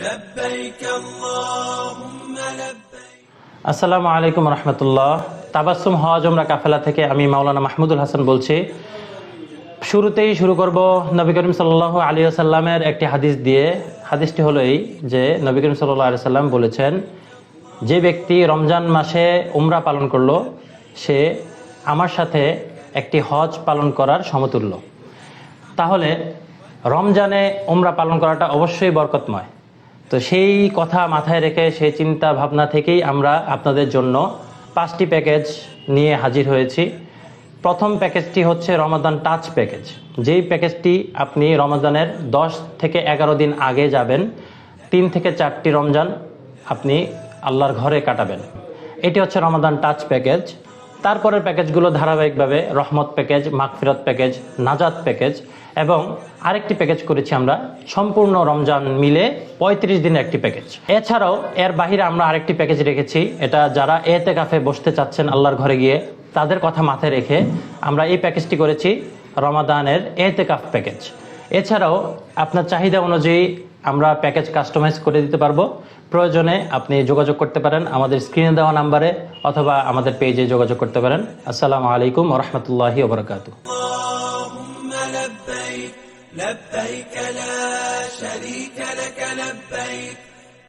لبيك اللهم لبيك। আসসালামু আলাইকুম রহমতুল্লাহ। তাবাসসুম হজ উমরা কাফেলা থেকে আমি মাওলানা মাহমুদুল হাসান বলছি। শুরুতেই শুরু করব নবী করিম সাল্লাল্লাহু আলাইহি ওয়াসাল্লামের একটি হাদিস দিয়ে। হাদিসটি হলো এই যে নবী করিম সাল্লাল্লাহু আলাইহি ওয়াসাল্লাম বলেছেন, যে ব্যক্তি রমজান মাসে উমরা পালন করলো সে আমার সাথে একটি হজ পালন করার সমতুল্য। তাহলে রমজানে উমরা পালন করাটা অবশ্যই বরকতময়। তো সেই কথা মাথায় রেখে সেই চিন্তা ভাবনা থেকেই আমরা আপনাদের জন্য 5টি প্যাকেজ নিয়ে হাজির হয়েছি। প্রথম প্যাকেজটি হচ্ছে রমাদান টাচ প্যাকেজ। যেই প্যাকেজটি আপনি রমাদানের 10 থেকে 11 দিন আগে যাবেন, 3 থেকে 4টি রমজান আপনি আল্লাহর ঘরে কাটাবেন। এটি হচ্ছে রমাদান টাচ প্যাকেজ। তারপরের প্যাকেজগুলো ধারাবাহিকভাবে রহমত প্যাকেজ, মাগফিরাত প্যাকেজ, নাজাত প্যাকেজ এবং আরেকটি প্যাকেজ করেছি আমরা সম্পূর্ণ রমজান মিলে 35 দিনের একটি প্যাকেজ। এছাড়াও এর বাহিরে আমরা আরেকটি প্যাকেজ রেখেছি, এটা যারা এতেকাফে বসতে চাচ্ছেন আল্লাহর ঘরে গিয়ে তাদের কথা মাথায় রেখে আমরা এই প্যাকেজটি করেছি রমাদানের এতেকাফ প্যাকেজ। এছাড়াও আপনার চাহিদা অনুযায়ী আমরা প্যাকেজ কাস্টমাইজ করে দিতে পারবো। প্রয়োজনে আপনি যোগাযোগ করতে পারেন আমাদের স্ক্রিনে দেওয়া নাম্বারে অথবা আমাদের পেজে যোগাযোগ করতে পারেন। আসসালামু আলাইকুম ওয়া রাহমাতুল্লাহি ওয়া বারাকাতুহু। اللهم لبيك لبيك لا شريك لك لبيك